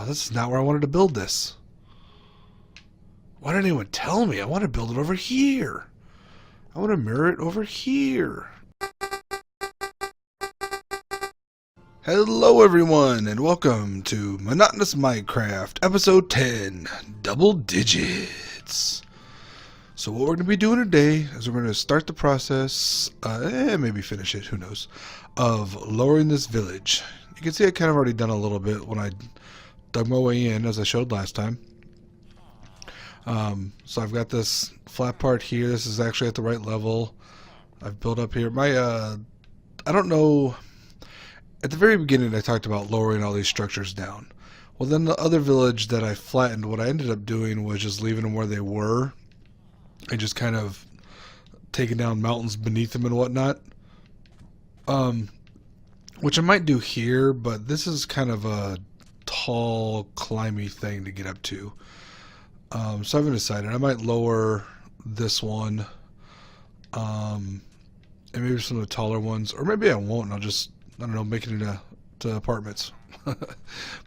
this is not where I wanted to build this. Why didn't anyone tell me? I want to build it over here. I want to mirror it over here. Hello everyone, and welcome to Monotonous Minecraft, episode 10, Double Digits. So what we're going to be doing today is we're going to start the process, maybe finish it, who knows, of lowering this village. You can see I kind of already done a little bit when I dug my way in, as I showed last time. So I've got this flat part here. This is actually at the right level. I've built up here. I don't know. At the very beginning, I talked about lowering all these structures down. Well, then the other village that I flattened, what I ended up doing was just leaving them where they were and just kind of taking down mountains beneath them and whatnot. Which I might do here, but this is kind of a tall, climby thing to get up to. So I haven't decided. I might lower this one, and maybe some of the taller ones, or maybe I won't, and I'll just, I don't know, make it into apartments.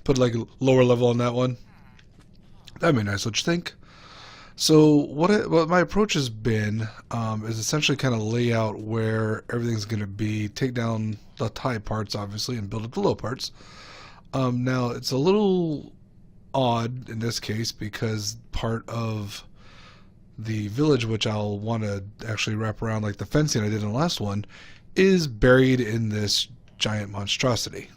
Put like a lower level on that one. That'd be nice, don't you think? So what my approach has been is essentially kind of lay out where everything's going to be, take down the high parts, obviously, and build up the low parts. Now, it's a little odd in this case because part of the village, which I'll want to actually wrap around like the fencing I did in the last one, is buried in this giant monstrosity.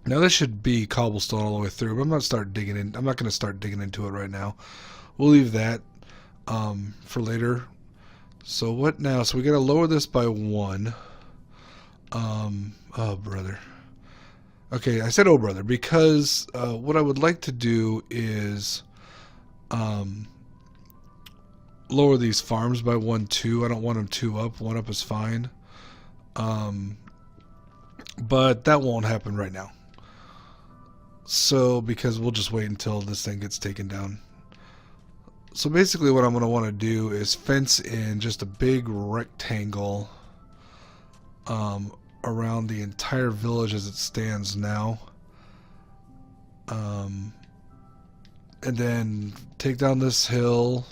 Now this should be cobblestone all the way through, but I'm not going to start digging into it right now. We'll leave that for later. So what now? So we got to lower this by 1. Oh brother. Okay, I said oh brother because what I would like to do is lower these farms by 1, 2. I don't want them 2 up. 1 up is fine. But that won't happen right now. So, because we'll just wait until this thing gets taken down. So basically what I'm going to want to do is fence in just a big rectangle around the entire village as it stands now. And then take down this hill,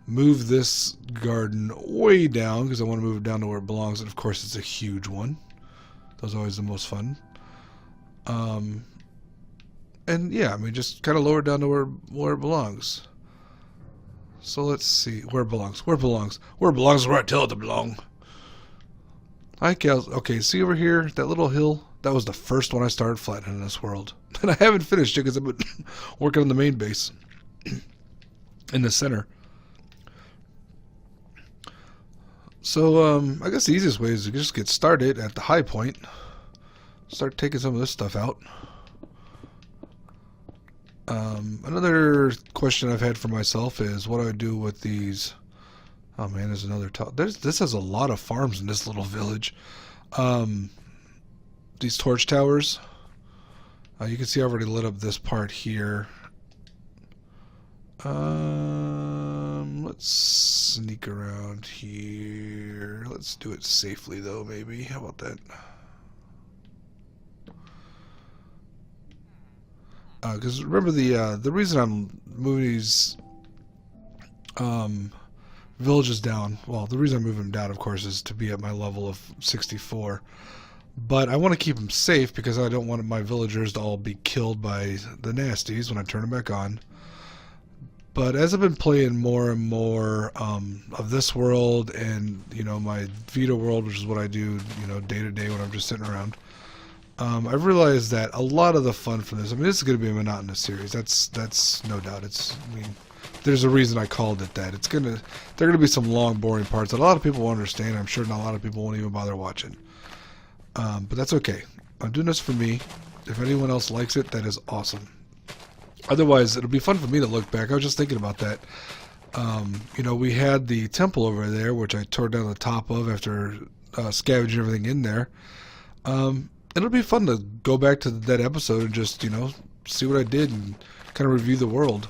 move this garden way down because I want to move it down to where it belongs. And of course it's a huge one. Those are always the most fun. And yeah, I mean, just kind of lower it down to where it belongs. So let's see where it belongs. Where it belongs. Where it belongs is where I tell it to belong. Hi, cows. Okay, see over here, that little hill? That was the first one I started flattening in this world. And I haven't finished it because I've been working on the main base in the center. So, I guess the easiest way is to just get started at the high point. Start taking some of this stuff out. Another question I've had for myself is what do I do with these? Oh man, there's another this has a lot of farms in this little village. These torch towers. You can see I already lit up this part here. Let's sneak around here. Let's do it safely though, maybe. How about that? Because remember the reason I'm moving these villages down, well, the reason I'm moving them down, of course, is to be at my level of 64. But I want to keep them safe because I don't want my villagers to all be killed by the nasties when I turn them back on. But as I've been playing more and more of this world and, you know, my Vita world, which is what I do, you know, day to day when I'm just sitting around, I've realized that a lot of the fun from this, I mean, this is going to be a monotonous series. That's no doubt. I mean, there's a reason I called it that. There are going to be some long, boring parts that a lot of people won't understand. I'm sure not a lot of people won't even bother watching. But that's okay. I'm doing this for me. If anyone else likes it, that is awesome. Otherwise, it'll be fun for me to look back. I was just thinking about that. You know, we had the temple over there, which I tore down the top of after scavenging everything in there. It'll be fun to go back to that episode and just, you know, see what I did and kind of review the world.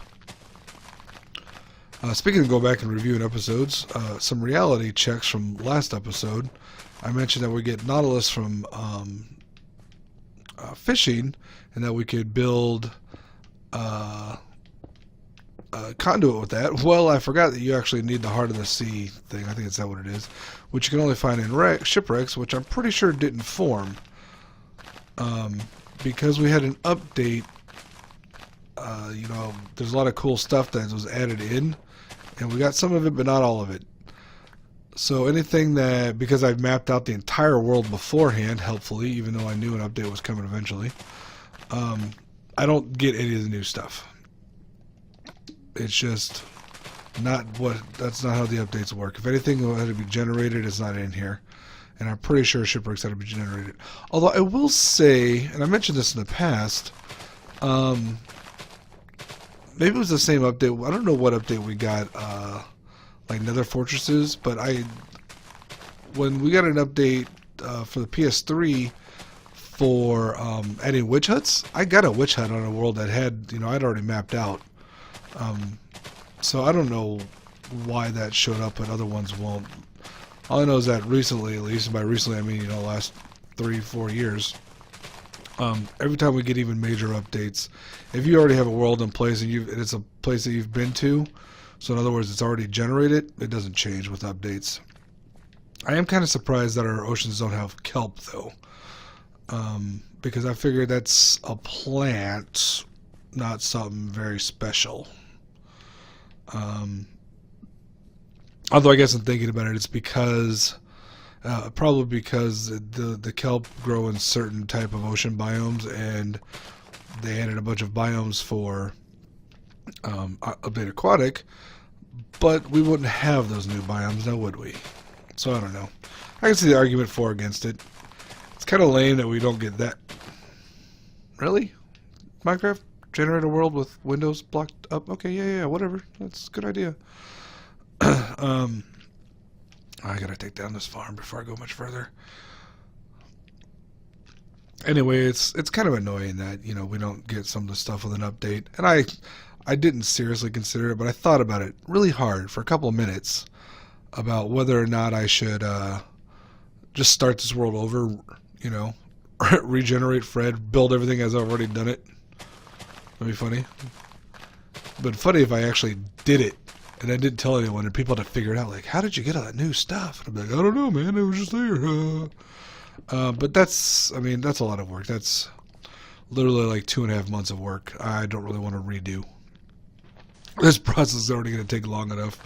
Speaking of go back and reviewing episodes, some reality checks from last episode. I mentioned that we get Nautilus from fishing, and that we could build conduit with that. Well, I forgot that you actually need the Heart of the Sea thing. I think it's that what it is, which you can only find in shipwrecks, which I'm pretty sure didn't form because we had an update. There's a lot of cool stuff that was added in, and we got some of it, but not all of it. So anything that, because I've mapped out the entire world beforehand, helpfully, even though I knew an update was coming eventually, I don't get any of the new stuff. It's just that's not how the updates work. If anything had to be generated, it's not in here. And I'm pretty sure shipwrecks had to be generated. Although I will say, and I mentioned this in the past, maybe it was the same update. I don't know what update we got, like Nether Fortresses, but when we got an update for the PS3 for adding witch huts, I got a witch hut on a world that had, I'd already mapped out. So I don't know why that showed up, but other ones won't. All I know is that recently, at least, and by recently I mean, the last 3-4 years, every time we get even major updates, if you already have a world in place and it's a place that you've been to, so in other words, it's already generated, it doesn't change with updates. I am kind of surprised that our oceans don't have kelp, though, because I figured that's a plant, not something very special. Although I guess I'm thinking about it, it's because probably because the kelp grow in certain type of ocean biomes, and they added a bunch of biomes for Update Aquatic, but we wouldn't have those new biomes now, would we? So I don't know. I can see the argument for or against it. It's kind of lame that we don't get that. Really? Minecraft? Generate a world with windows blocked up? Okay, yeah, whatever. That's a good idea. I gotta take down this farm before I go much further. Anyway, it's kind of annoying that, we don't get some of the stuff with an update. And I didn't seriously consider it, but I thought about it really hard for a couple of minutes about whether or not I should just start this world over, regenerate Fred, build everything as I've already done it. That'd be funny. But funny if I actually did it and I didn't tell anyone and people had to figure it out, like, how did you get all that new stuff? And I'm like, I don't know, man, it was just there. But that's a lot of work. That's literally like 2.5 months of work. I don't really want to redo. This process is already going to take long enough.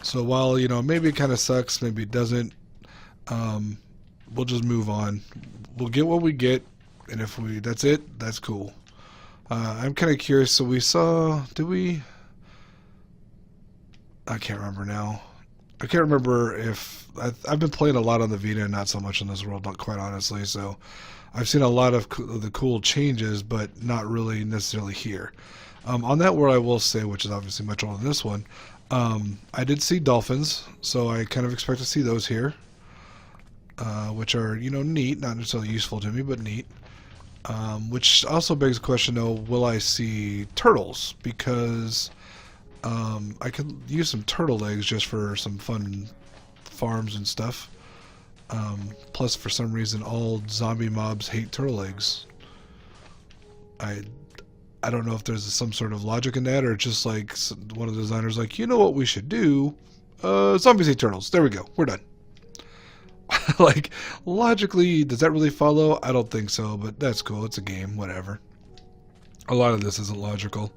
So while, maybe it kind of sucks, maybe it doesn't, we'll just move on. We'll get what we get, and if that's it, that's cool. I'm kind of curious, so we saw, I can't remember now. I can't remember if, I've been playing a lot on the Vita and not so much on this world, quite honestly, so I've seen a lot of the cool changes, but not really necessarily here. On that world, I will say, which is obviously much older than this one, I did see dolphins, so I kind of expect to see those here, which are, neat, not necessarily useful to me, but neat. Which also begs the question, though, will I see turtles? Because I could use some turtle eggs just for some fun farms and stuff. Plus, for some reason, all zombie mobs hate turtle eggs. I don't know if there's some sort of logic in that, or just like one of the designers like, you know what we should do? Zombies hate turtles. There we go. We're done. Like, logically, does that really follow? I don't think so, but that's cool. It's a game, whatever. A lot of this isn't logical.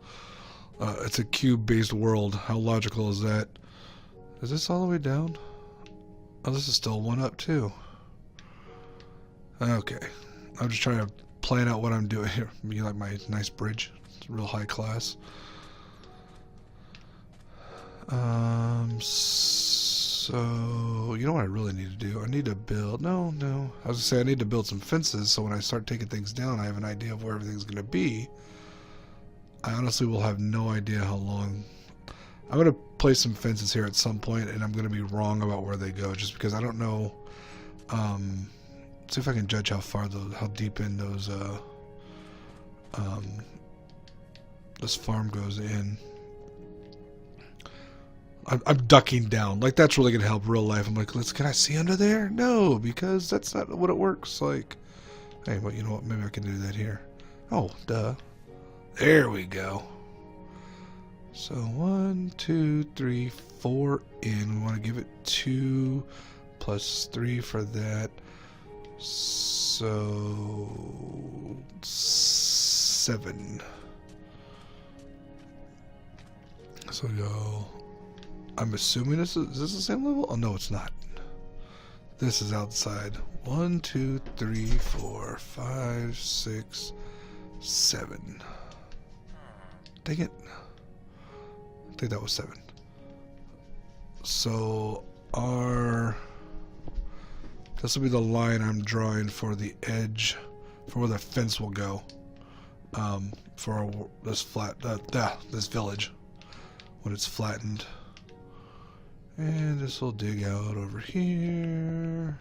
It's a cube-based world. How logical is that? Is this all the way down? Oh, this is still one up, too. Okay. I'm just trying to plan out what I'm doing here. You like my nice bridge? It's real high class. So, you know what I really need to do? I need to build... No. I was going to say I need to build some fences so when I start taking things down, I have an idea of where everything's going to be. I honestly will have no idea how long... I'm going to place some fences here at some point, and I'm going to be wrong about where they go, just because I don't know... see if I can judge how deep in this farm goes in. I'm ducking down. Like, that's really gonna help real life. I'm like, can I see under there? No, because that's not what it works like. Hey, well, you know what? Maybe I can do that here. Oh, duh. There we go. So 1, 2, 3, 4 in. We want to give it 2 plus 3 for that. So 7. So we go. I'm assuming is this the same level? Oh no, it's not. This is outside. 1, 2, 3, 4, 5, 6, 7. Dang it. I think that was 7. So this will be the line I'm drawing for the edge for where the fence will go. For this this village when it's flattened. And this will dig out over here.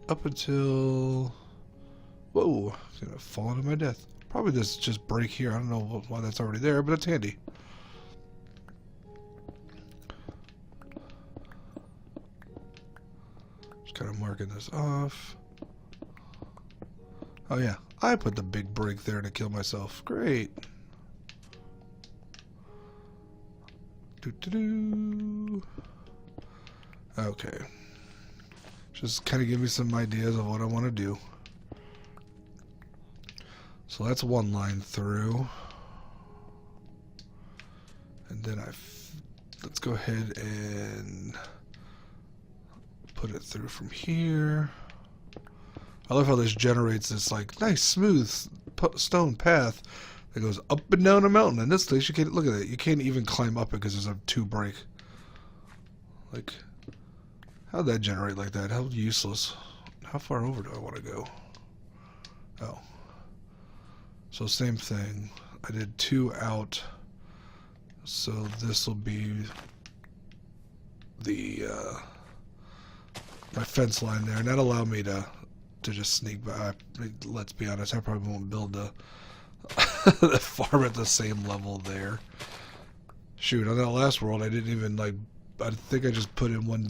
Up until... Whoa, it's gonna fall into my death. Probably this just break here. I don't know why that's already there, but it's handy. Just kind of marking this off. Oh yeah, I put the big break there to kill myself. Great. Okay. Just kind of give me some ideas of what I want to do. So that's one line through. And then let's go ahead and put it through from here. I love how this generates this like nice smooth stone path that goes up and down a mountain. In this place, you can't look at it. You can't even climb up it because there's a 2 break. Like, how'd that generate like that? How useless. How far over do I want to go? Oh. So same thing. I did 2 out. So this will be the my fence line there, and that allowed me to just sneak by. Let's be honest, I probably won't build the farm at the same level there. Shoot, on that last world, I didn't even I think I just put in 1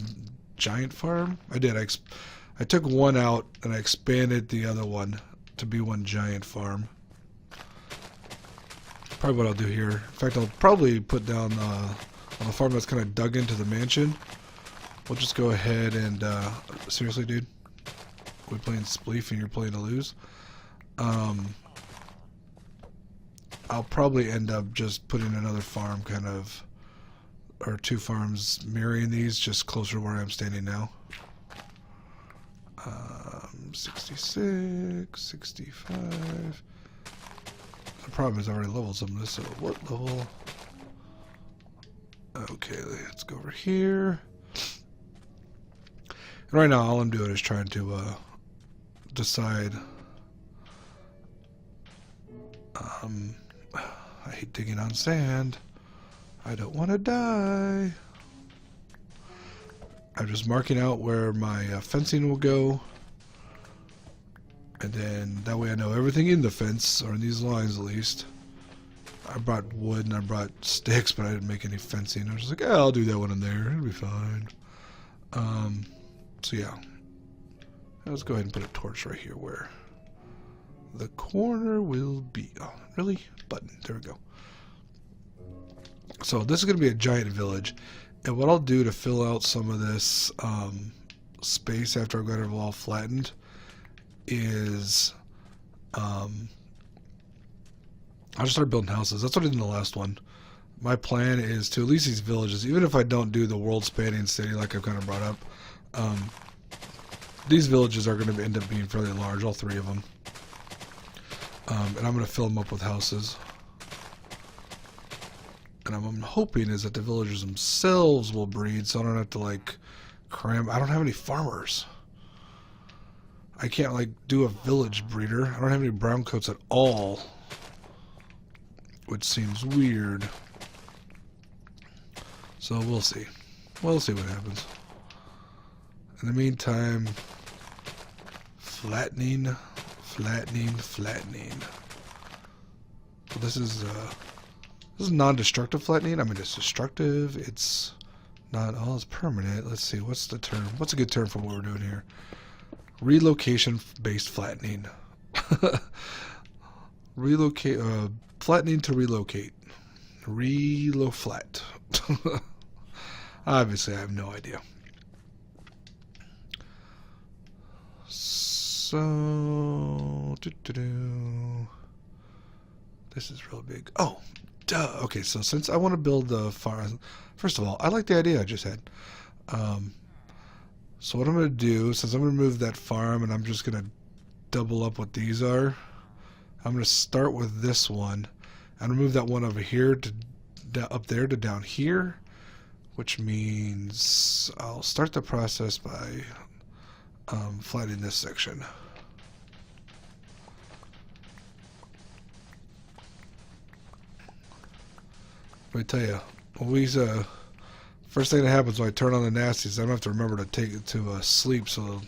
giant farm. I did. I took 1 out and I expanded the other one to be 1 giant farm. Probably what I'll do here. In fact, I'll probably put down on the farm that's kind of dug into the mansion. We'll just go ahead and seriously, dude. We playing Spleef and you're playing to lose. I'll probably end up just putting another farm kind of, or 2 farms mirroring these just closer to where I'm standing now. 66, 65. The problem is I already leveled some of this, so what level? Okay, let's go over here. And right now all I'm doing is trying to decide. I hate digging on sand. I don't want to die. I'm just marking out where my fencing will go. And then that way I know everything in the fence, or in these lines at least. I brought wood and I brought sticks, but I didn't make any fencing. I was just like, I'll do that one in there. It'll be fine. So yeah. Let's go ahead and put a torch right here where the corner will be. Oh, really? Button. There we go. So this is going to be a giant village. And what I'll do to fill out some of this space after I've got it all flattened is I'll just start building houses. That's what I did in the last one. My plan is to at least these villages, even if I don't do the world spanning city like I've kind of brought up, these villages are going to end up being fairly large, all 3 of them. And I'm going to fill them up with houses. And I'm hoping is that the villagers themselves will breed, so I don't have to like cram. I don't have any farmers. I can't like do a village breeder. I don't have any brown coats at all, which seems weird. So we'll see. We'll see what happens. In the meantime, flattening. So this is non-destructive flattening. I mean, it's destructive. It's Not all is permanent. Let's see, what's the term? What's a good term for what we're doing here? Relocation-based flattening. Relocate, flattening to relocate. Relo-flat. Obviously, I have no idea. So, this is real big. Oh, duh. Okay, so since I want to build the farm, first of all, I like the idea I just had. So what I'm going to do, since I'm going to move that farm and I'm just going to double up what these are, I'm going to start with this one and move that one over here to up there to down here, which means I'll start the process by flattening this section. Let me tell you, always first thing that happens when I turn on the nasties, I don't have to remember to take it to sleep. So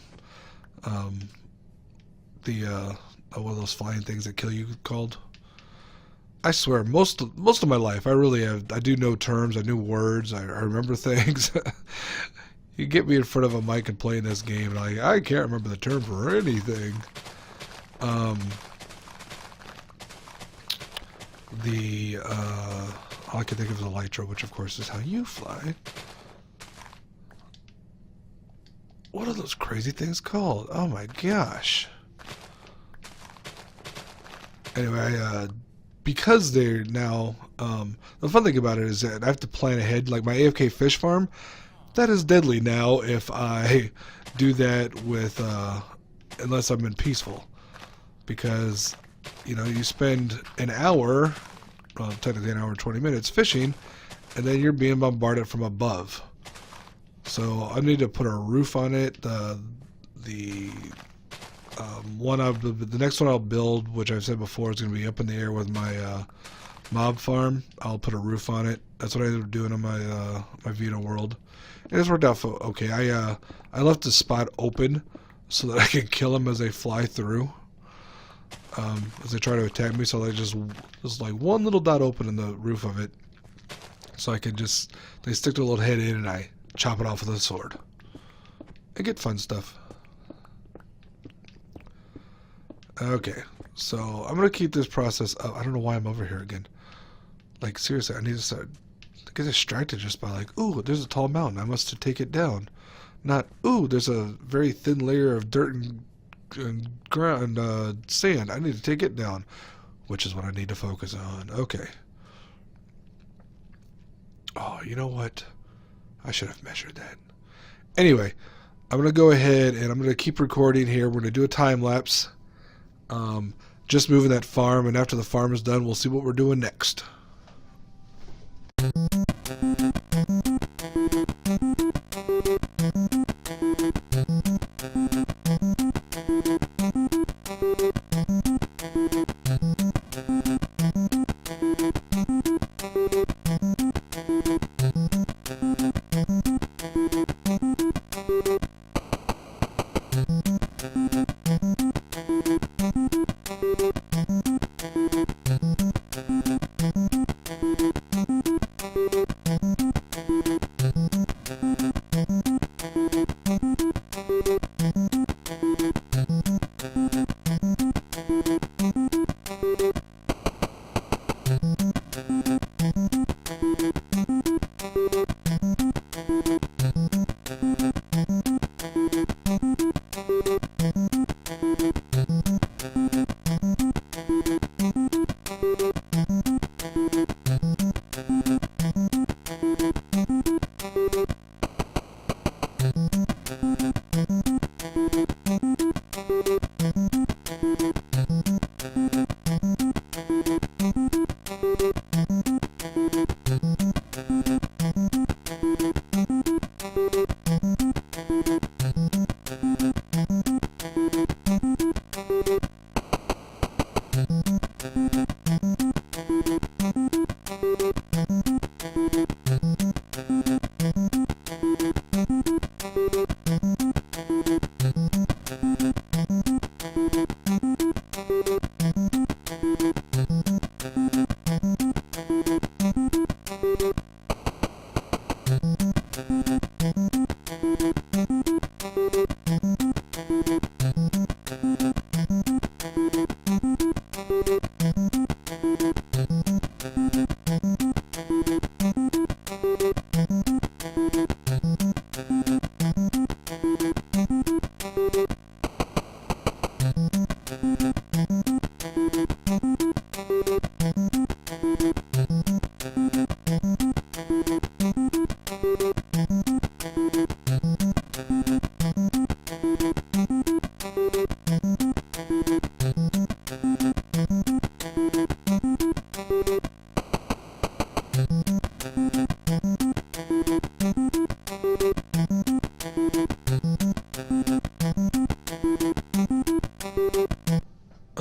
the what are those flying things that kill you called? I swear, most of my life, I really have. I do know terms, I know words, I remember things. You get me in front of a mic and playing this game, and I can't remember the term for anything. All I can think of is elytra, which of course is how you fly. What are those crazy things called? Oh my gosh. Anyway, because they're now, the fun thing about it is that I have to plan ahead. Like my AFK fish farm, that is deadly now if I do that with, unless I'm in peaceful. Because, you know, you spend an hour, well, technically an hour and 20 minutes fishing, and then you're being bombarded from above. So I need to put a roof on it. The next one I'll build, which I've said before, is going to be up in the air with my mob farm. I'll put a roof on it. That's what I ended up doing on my my Vita world, and it's worked out okay. I left the spot open so that I can kill them as they fly through, as they try to attack me. So there's like one little dot open in the roof of it, so I can just they stick their little head in and I chop it off with a sword. I get fun stuff. Okay, so I'm gonna keep this process up. I don't know why I'm over here again. Like seriously, I need to start to get distracted just by like, ooh, there's a tall mountain. I must take it down. Not, ooh, there's a very thin layer of dirt and ground sand. I need to take it down, which is what I need to focus on. Okay. Oh, you know what? I should have measured that. Anyway, I'm gonna go ahead and I'm gonna keep recording here. We're gonna do a time lapse. Just moving that farm, and after the farm is done, we'll see what we're doing next.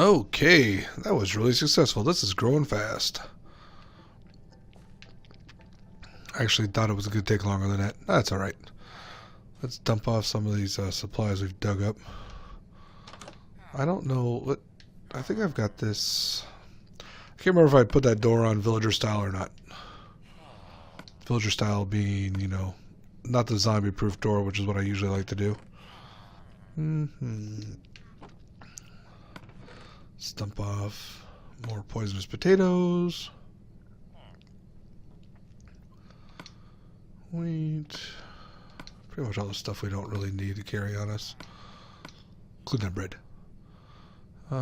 Okay, that was really successful. This is growing fast. I actually thought it was going to take longer than that. That's alright. Let's dump off some of these supplies we've dug up. I don't know what... I think I've got this... I can't remember if I put that door on villager style or not. Villager style being, you know, not the zombie proof door, which is what I usually like to do. Let's dump off more poisonous potatoes. Wheat. Pretty much all the stuff we don't really need to carry on us. Including that bread. I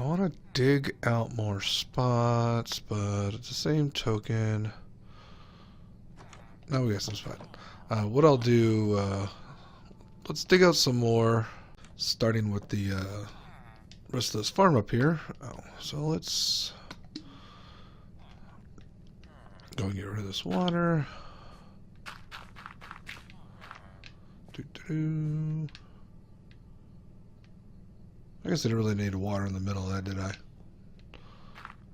want to dig out more spots, but at the same token... Now we got some spot. What I'll do... let's dig out some more, starting with the rest of this farm up here. So let's go and get rid of this water. I guess I didn't really need water in the middle of that, did I?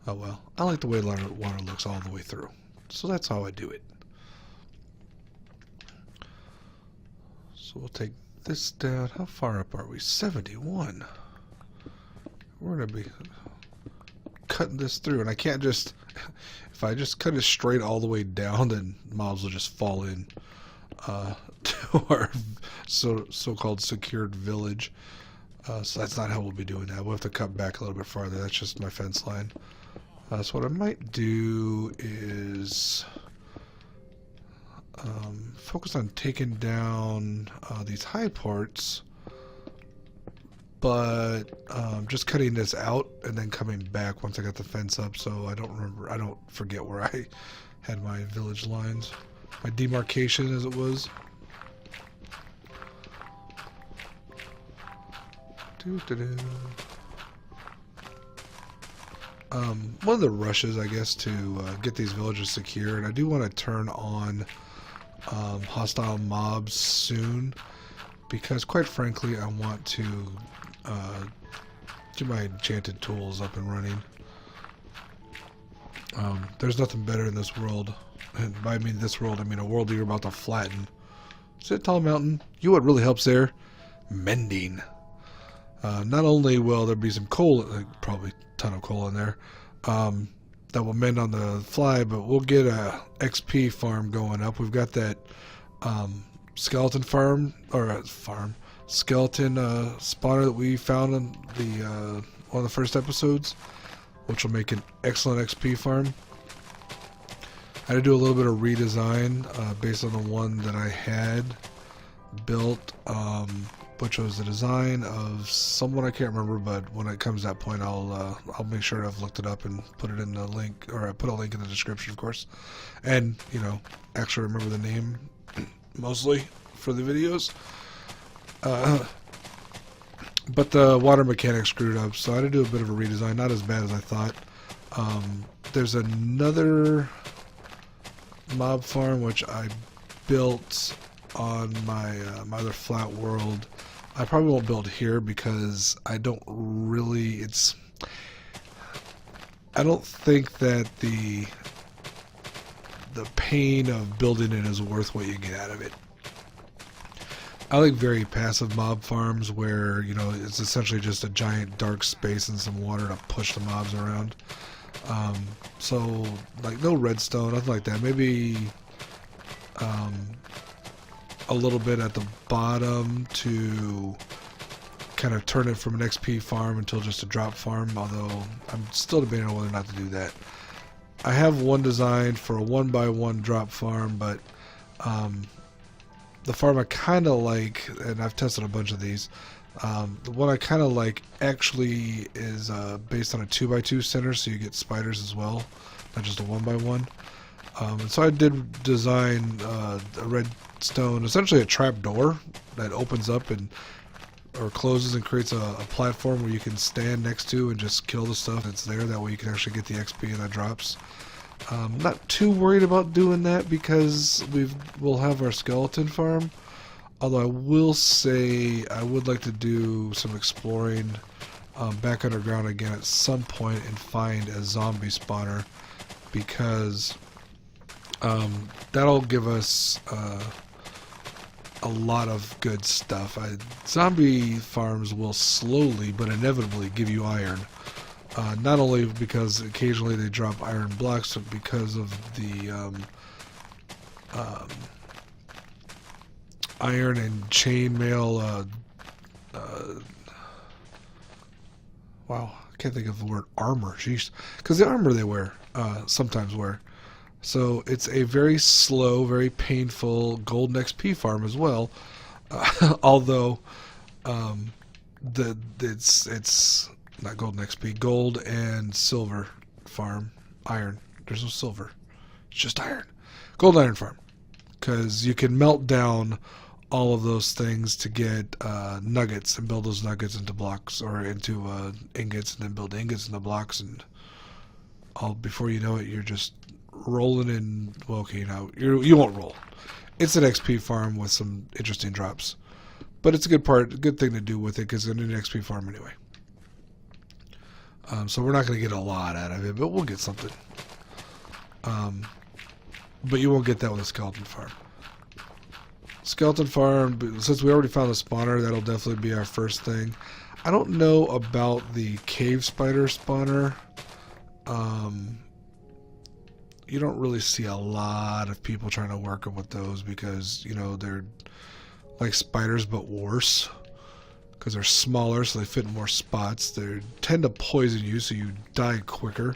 Oh well. I like the way water looks all the way through. So that's how I do it. So we'll take this down. How far up are we? 71. We're going to be cutting this through. And I can't just... If I just cut it straight all the way down, then mobs will just fall in to our so-called secured village. So that's not how we'll be doing that. We'll have to cut back a little bit farther. That's just my fence line. So what I might do is focus on taking down these high parts, but just cutting this out and then coming back once I got the fence up, so I don't forget where I had my village lines, my demarcation as it was. One of the rushes, I guess, to get these villages secured, I do want to turn on hostile mobs soon, because quite frankly I want to get my enchanted tools up and running. There's nothing better in this world, and by I mean this world, I mean a world that you're about to flatten. Sit tall mountain. You know what really helps there? Mending. Not only will there be some coal, probably a ton of coal in there, that will mend on the fly, but we'll get a XP farm going up. We've got that skeleton farm, or skeleton spawner that we found in the one of the first episodes, which will make an excellent XP farm. I had to do a little bit of redesign based on the one that I had built, which was the design of someone I can't remember, but when it comes to that point, I'll make sure I've looked it up and put it in the link, or I put a link in the description, of course, and you know, actually remember the name mostly for the videos. But the water mechanic screwed up, so I had to do a bit of a redesign. Not as bad as I thought. There's another mob farm which I built on my my other flat world. I probably won't build here because I don't really, I don't think that the pain of building it is worth what you get out of it. I like very passive mob farms where, you know, it's essentially just a giant dark space and some water to push the mobs around. So like no redstone, nothing like that. Maybe a little bit at the bottom to kind of turn it from an XP farm until just a drop farm, although I'm still debating on whether or not to do that. I have one designed for a 1x1 drop farm, but the farm I kind of like, and I've tested a bunch of these, the one I kind of like actually is based on a 2x2 center, so you get spiders as well, not just a 1x1. And so I did design a redstone, essentially a trap door that opens up and or closes and creates a platform where you can stand next to and just kill the stuff that's there. That way you can actually get the XP that drops. Not too worried about doing that because we'll have our skeleton farm. Although I will say I would like to do some exploring back underground again at some point and find a zombie spawner, because that'll give us a lot of good stuff. Zombie farms will slowly but inevitably give you iron. Not only because occasionally they drop iron blocks, but because of the iron and chainmail. Wow, I can't think of the word armor. Jeez, because the armor they wear sometimes wear. So it's a very slow, very painful golden XP farm as well. Although it's not golden XP, gold and silver farm. Iron. There's no silver. It's just iron. Gold iron farm. Because you can melt down all of those things to get nuggets and build those nuggets into blocks or into ingots, and then build ingots into blocks, and all before you know it, you're just rolling in. Well, okay, you won't roll. It's an XP farm with some interesting drops, but it's a good thing to do with it because it's an XP farm anyway. So we're not going to get a lot out of it, but we'll get something. But you won't get that with a skeleton farm. Skeleton farm, since we already found the spawner, that'll definitely be our first thing. I don't know about the cave spider spawner. You don't really see a lot of people trying to work with those because, you know, they're like spiders but worse. Because they're smaller, so they fit in more spots. They tend to poison you, so you die quicker.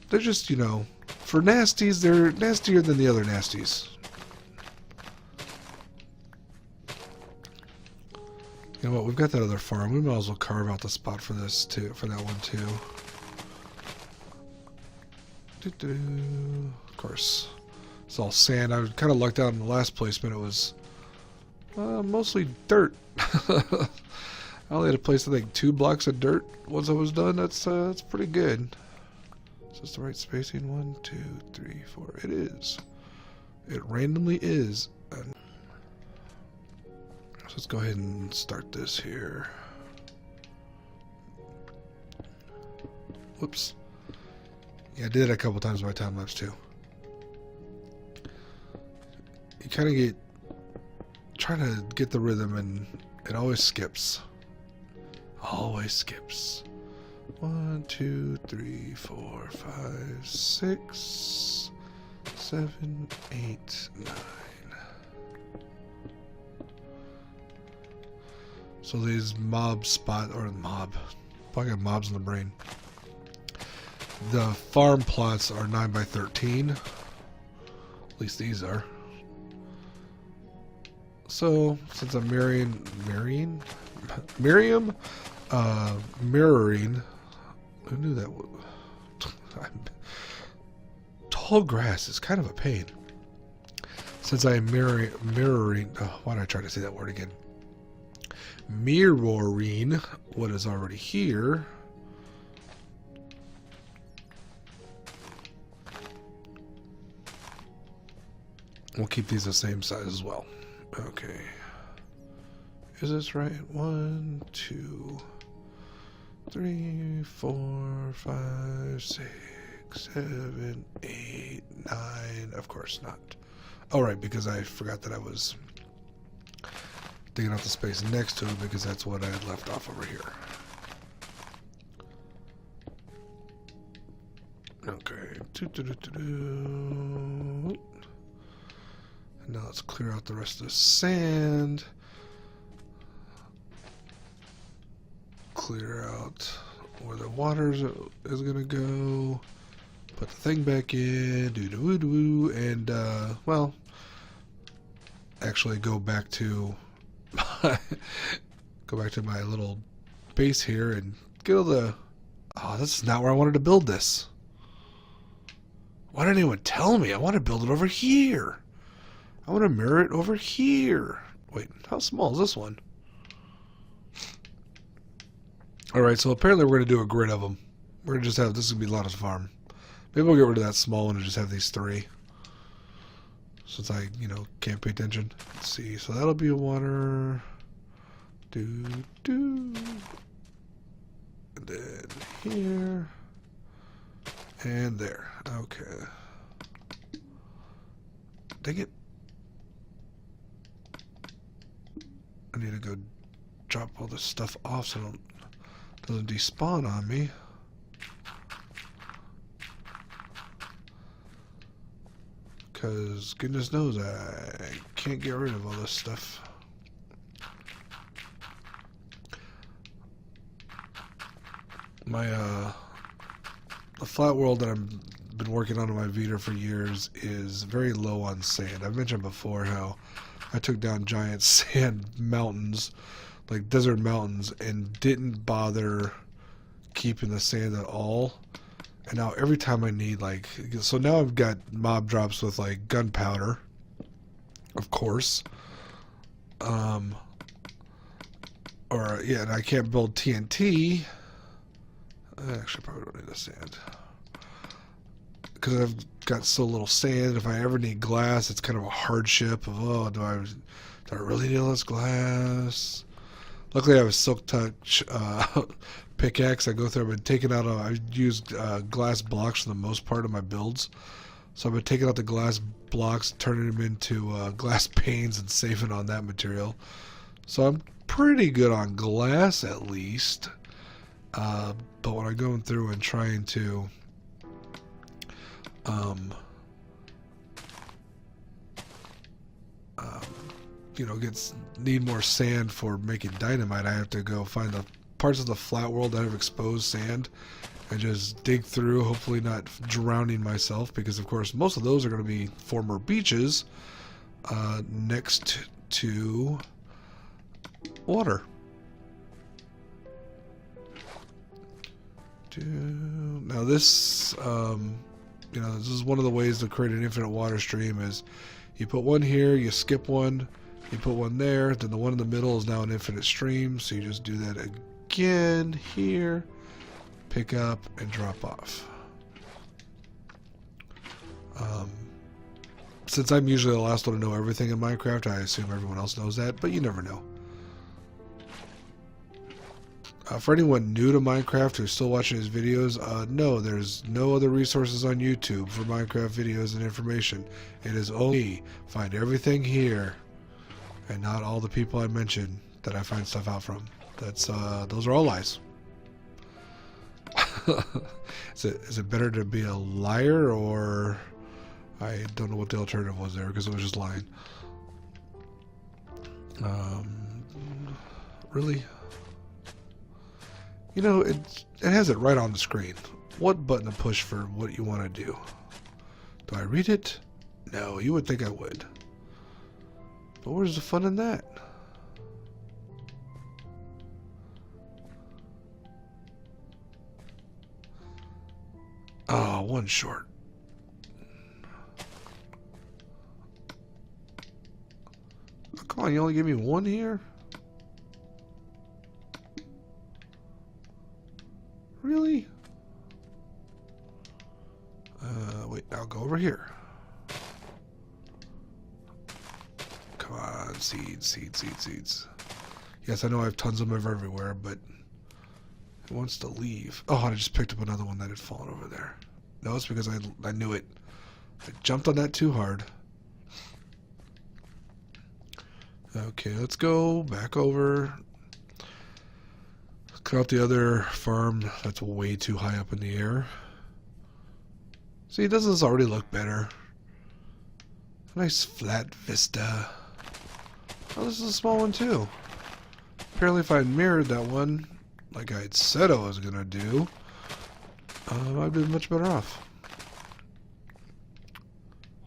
They're just, you know, for nasties, they're nastier than the other nasties. You know what? We've got that other farm. We might as well carve out the spot for this too, for that one too. Of course, it's all sand. I kind of lucked out in the last placement. It was mostly dirt. I only had to place, I think, 2 blocks of dirt once I was done. That's pretty good. Is this the right spacing? 1, 2, 3, 4. It is. It randomly is. So let's go ahead and start this here. Whoops. Yeah, I did it a couple times by time lapse too. You kind of get trying to get the rhythm, and it always skips. Always skips. 1, 2, 3, 4, 5, 6, 7, 8, 9. So these mob spot or mob. I got mobs in the brain. The farm plots are 9 by 13. At least these are. So since I'm mirroring, who knew that? Tall grass is kind of a pain. Since I'm mirroring, why did I try to say that word again? Mirroring what is already here. We'll keep these the same size as well. Okay. Is this right? 1, 2, 3, 4, 5, 6, 7, 8, 9. Of course not. Oh, right, because I forgot that I was digging out the space next to it because that's what I had left off over here. Okay. Now let's clear out the rest of the sand. Clear out where the water is going to go. Put the thing back in. Doo-doo-doo-doo. And, well, actually go back to my little base here and get all the... Oh, this is not where I wanted to build this. Why didn't anyone tell me? I want to build it over here. I want to mirror it over here. Wait, how small is this one? Alright, so apparently we're going to do a grid of them. We're going to just have, this is going to be Lotta's farm. Maybe we'll get rid of that small one and just have these 3. since I, can't pay attention. Let's see. So that'll be water. Do. And then here. And there. Okay. Dang it. I need to go drop all this stuff off so it doesn't despawn on me. Because goodness knows I can't get rid of all this stuff. The flat world that I've been working on in my Vita for years is very low on sand. I've mentioned before how I took down giant sand mountains, like desert mountains, and didn't bother keeping the sand at all. And now every time I need, so now I've got mob drops with gunpowder, of course. And I can't build TNT. I actually probably don't need the sand. Because I've got so little sand. If I ever need glass, it's kind of a hardship of, do I really need all this glass? Luckily, I have a Silk Touch pickaxe. I go through. I've been taking out. I used glass blocks for the most part of my builds. So I've been taking out the glass blocks, turning them into glass panes, and saving on that material. So I'm pretty good on glass, at least. But when I'm going through and trying to need more sand for making dynamite, I have to go find the parts of the flat world that have exposed sand and just dig through, hopefully not drowning myself, because of course most of those are going to be former beaches next to water. Now this, this is one of the ways to create an infinite water stream is you put one here, you skip one, you put one there, then the one in the middle is now an infinite stream, so you just do that again here, pick up and drop off. Since I'm usually the last one to know everything in Minecraft, I assume everyone else knows that, but you never know. For anyone new to Minecraft who's still watching his videos, no, there's no other resources on YouTube for Minecraft videos and information. It is only me. Find everything here, and not all the people I mentioned that I find stuff out from. That's those are all lies. Is it better to be a liar, or I don't know what the alternative was there because it was just lying. Really? It has it right on the screen. What button to push for what you want to do? Do I read it? No, you would think I would. But where's the fun in that? Oh, one short. Oh, come on, you only give me one here? Really? Wait, I'll go over here. Come on, seeds. Yes, I know I have tons of them everywhere, but it wants to leave. Oh, I just picked up another one that had fallen over there. No, it's because I knew it. I jumped on that too hard. Okay, let's go back over. Cut out the other farm that's way too high up in the air. See, doesn't this already look better? Nice flat vista. Oh, this is a small one too. Apparently if I had mirrored that one, like I had said I was going to do, I'd be much better off.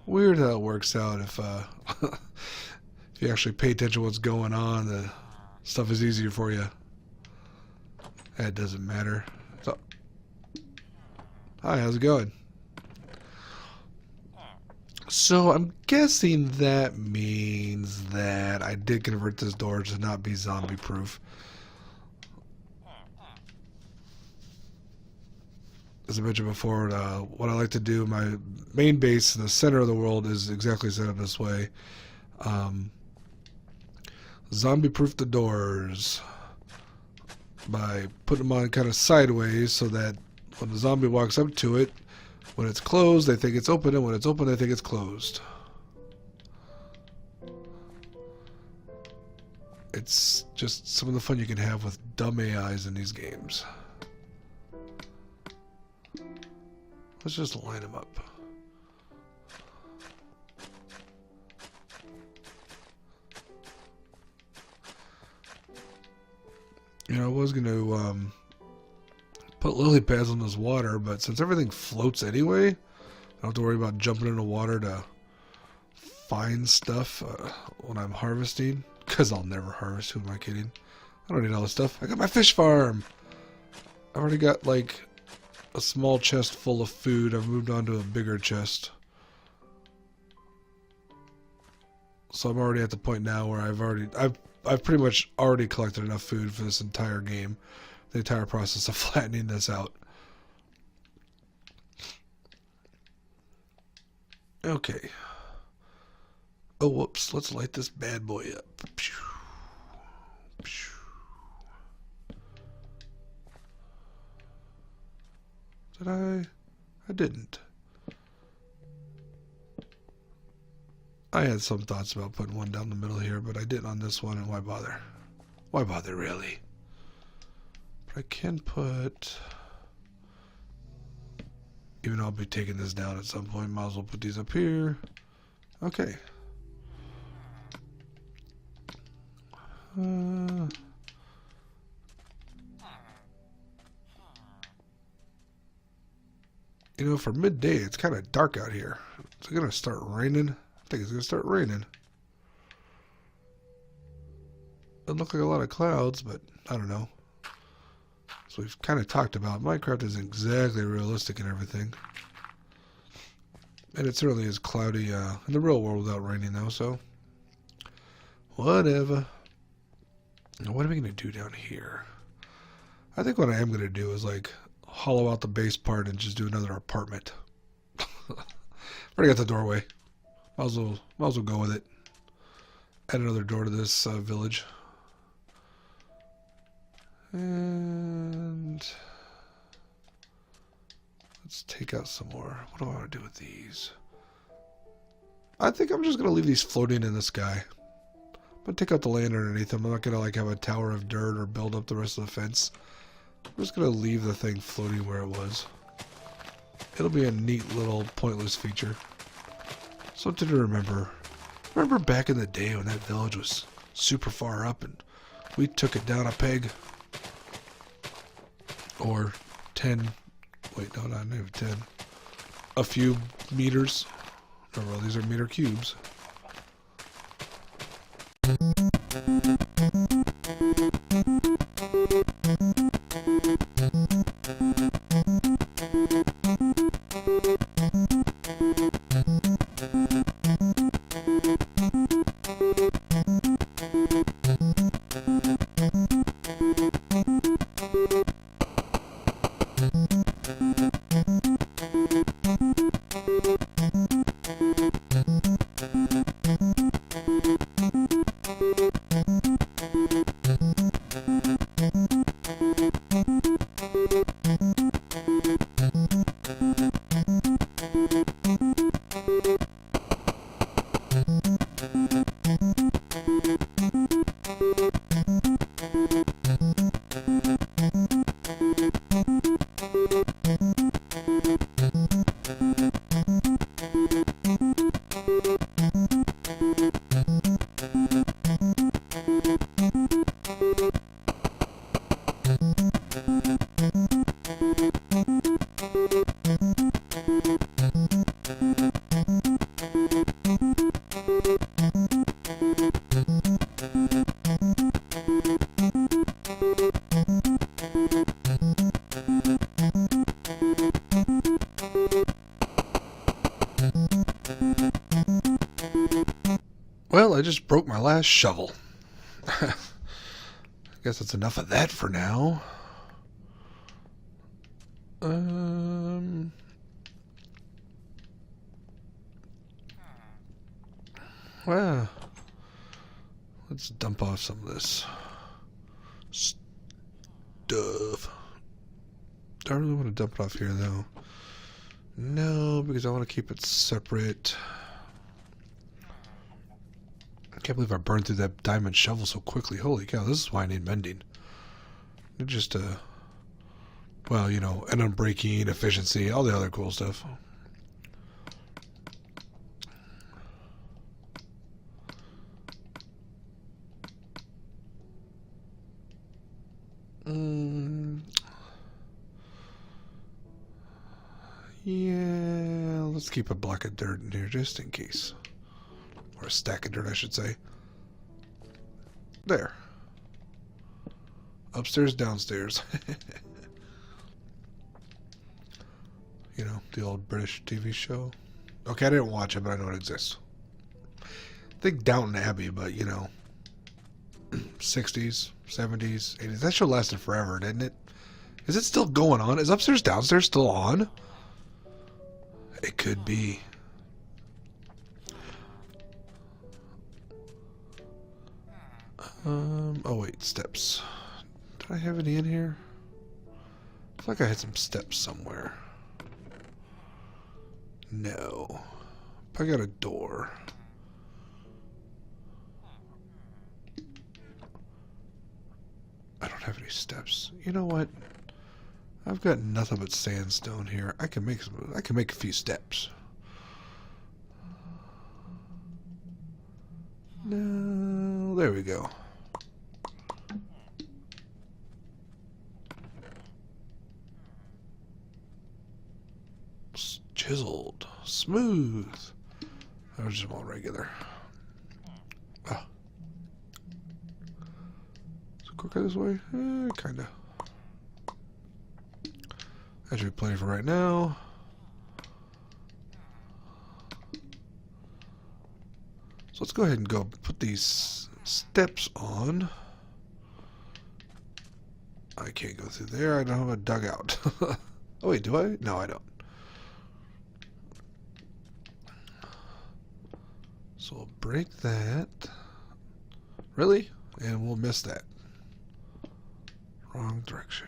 Weird how it works out if if you actually pay attention to what's going on, the stuff is easier for you. That doesn't matter. So, hi, how's it going? So I'm guessing that means that I did convert this door to not be zombie proof. as I mentioned before, what I like to do, my main base in the center of the world is exactly set up this way. Zombie-proof the doors by putting them on kind of sideways so that when the zombie walks up to it, when it's closed, they think it's open, and when it's open, they think it's closed. It's just some of the fun you can have with dumb AIs in these games. Let's just line them up. You know, I was going to put lily pads on this water, but since everything floats anyway, I don't have to worry about jumping in the water to find stuff when I'm harvesting. Because I'll never harvest. Who am I kidding? I don't need all this stuff. I got my fish farm. I've already got like a small chest full of food. I've moved on to a bigger chest. So I'm already at the point now where I've pretty much already collected enough food for this entire game. The entire process of flattening this out. Okay. Oh, whoops. Let's light this bad boy up. Did I? I didn't. I had some thoughts about putting one down the middle here, but I didn't on this one, and why bother? Why bother, really? But I can put... Even though I'll be taking this down at some point, might as well put these up here. Okay. You know, for midday, it's kind of dark out here. It's going to start raining. I think it's going to start raining. Doesn't look like a lot of clouds, but I don't know. So we've kind of talked about Minecraft isn't exactly realistic and everything. And it certainly is cloudy in the real world without raining, though, so whatever. Now, what are we going to do down here? I think what I am going to do is, like, hollow out the base part and just do another apartment. Already got the doorway. Might as well go with it. Add another door to this village. And let's take out some more. What do I want to do with these? I think I'm just going to leave these floating in the sky. I'm going to take out the land underneath them. I'm not going to like have a tower of dirt or build up the rest of the fence. I'm just going to leave the thing floating where it was. It'll be a neat little pointless feature. Something to remember. Remember back in the day when that village was super far up and we took it down a peg? Or 10... Wait, no, not even 10. A few meters. Oh, well, these are meter cubes. Well, I just broke my last shovel. I guess that's enough of that for now. Um. Well, let's dump off some of this stuff. Do I really want to dump it off here, though? No, because I want to keep it separate. I can't believe I burned through that diamond shovel so quickly. Holy cow, this is why I need mending. It just, well, you know, and unbreaking, efficiency, all the other cool stuff. Yeah, let's keep a block of dirt in here just in case. Or a stack of dirt, I should say. There. Upstairs, downstairs. You know, the old British TV show. Okay, I didn't watch it, but I know it exists. I think Downton Abbey, but, you know, 60s, 70s, 80s. That show lasted forever, didn't it? Is it still going on? Is Upstairs, Downstairs still on? It could be. Oh wait, steps. Did I have any in here? I feel like I had some steps somewhere. No. I got a door. I don't have any steps. You know what? I've got nothing but sandstone here. I can make a few steps. No, there we go. Chiseled, smooth. I was just all regular. Ah. Is it quicker this way? Kinda. That should be plenty for right now. So let's go ahead and go put these steps on. I can't go through there. I don't have a dugout. Oh wait, do I? No, I don't. So we'll break that. Really? And we'll miss that. Wrong direction.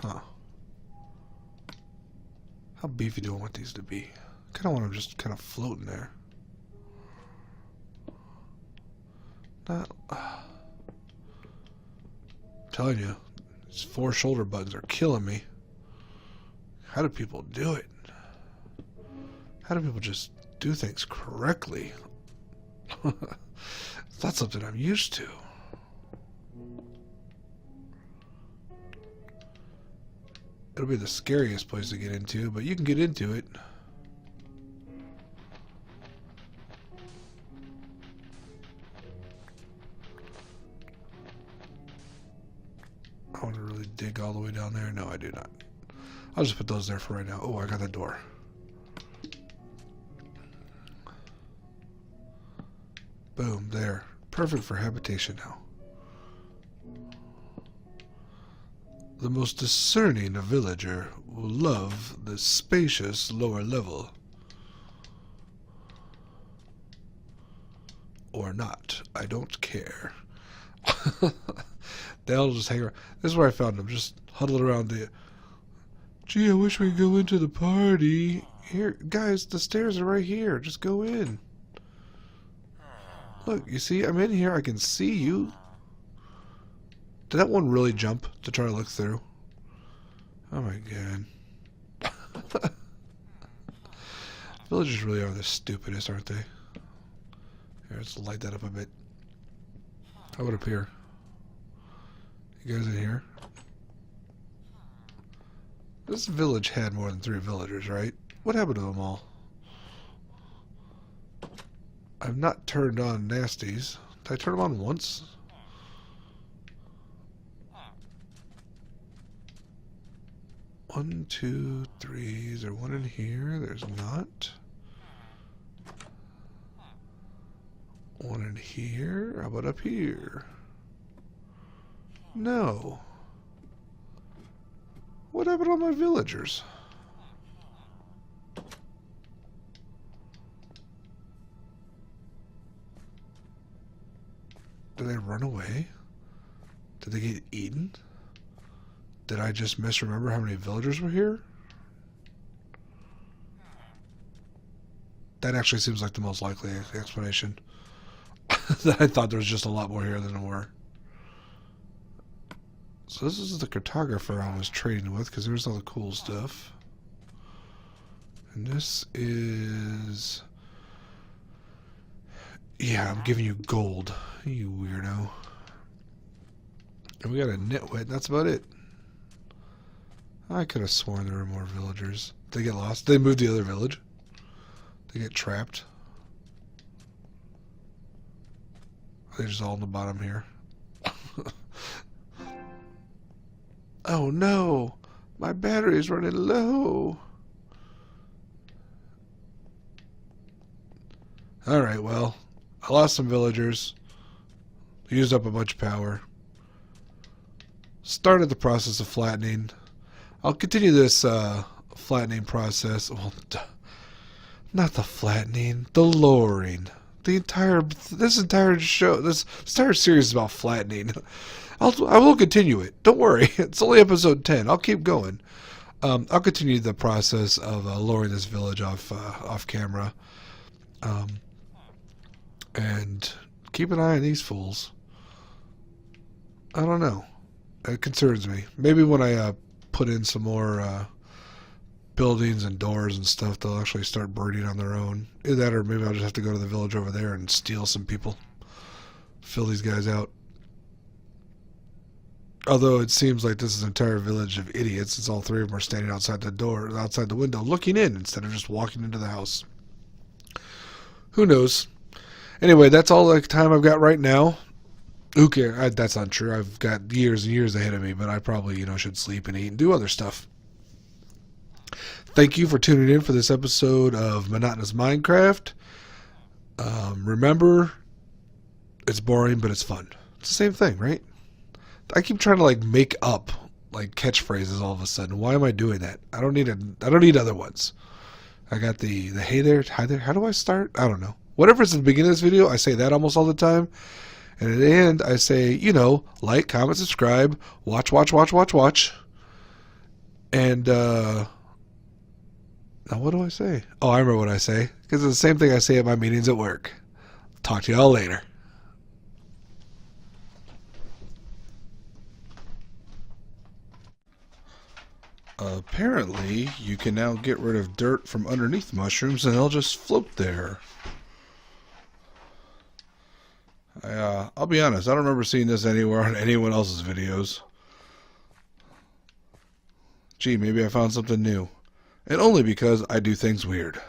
Huh. How beefy do I want these to be? I kind of want them just kind of floating there. Not. I'm telling you, these 4 shoulder buttons are killing me. How do people do it? How do people just do things correctly? It's not something I'm used to. It'll be the scariest place to get into, but you can get into it. I want to really dig all the way down there. No, I do not. I'll just put those there for right now. Oh, I got that door. Boom, there. Perfect for habitation now. The most discerning villager will love the spacious lower level. Or not. I don't care. They all just hang around. This is where I found them, just huddled around the... Gee, I wish we could go into the party. Here, guys, the stairs are right here. Just go in. Look, you see, I'm in here. I can see you. Did that one really jump to try to look through? Oh my god. Villagers really are the stupidest, aren't they? Here, let's light that up a bit. How about up here? You guys in here? This village had more than 3 villagers, right? What happened to them all? I've not turned on nasties. Did I turn them on once? One, two, three. Is there one in here? There's not. One in here. How about up here? No. What happened to all my villagers? Did they run away? Did they get eaten? Did I just misremember how many villagers were here? That actually seems like the most likely explanation. I thought there was just a lot more here than there were. So this is the cartographer I was trading with, because there's all the cool stuff. And this is... Yeah, I'm giving you gold, you weirdo. And we got a nitwit, that's about it. I could have sworn there were more villagers. Did they get lost? Did they move to the other village? They get trapped. They're just all on the bottom here. Oh no! My battery's running low! Alright, well, I lost some villagers. Used up a bunch of power. Started the process of flattening. I'll continue this flattening process. Well, not the flattening, the lowering. This entire series is about flattening. I will continue it. Don't worry. It's only episode 10. I'll keep going. I'll continue the process of lowering this village off camera. And keep an eye on these fools. I don't know. It concerns me. Maybe when I put in some more buildings and doors and stuff, they'll actually start breeding on their own. Either that, or maybe I'll just have to go to the village over there and steal some people. Fill these guys out. Although it seems like this is an entire village of idiots, since all three of them are standing outside the window, looking in instead of just walking into the house. Who knows? Anyway, that's all the time I've got right now. Who cares? That's not true. I've got years and years ahead of me, but I probably, should sleep and eat and do other stuff. Thank you for tuning in for this episode of Monotonous Minecraft. Remember, it's boring, but it's fun. It's the same thing, right? I keep trying to make up catchphrases all of a sudden. Why am I doing that? I don't need other ones. I got the hey there, hi there. How do I start? I don't know. Whatever's at the beginning of this video, I say that almost all the time. And at the end, I say, like, comment, subscribe, watch. And, now what do I say? Oh, I remember what I say. Because it's the same thing I say at my meetings at work. Talk to y'all later. Apparently, you can now get rid of dirt from underneath mushrooms and they'll just float there. I'll be honest, I don't remember seeing this anywhere on anyone else's videos. Gee, maybe I found something new. And only because I do things weird.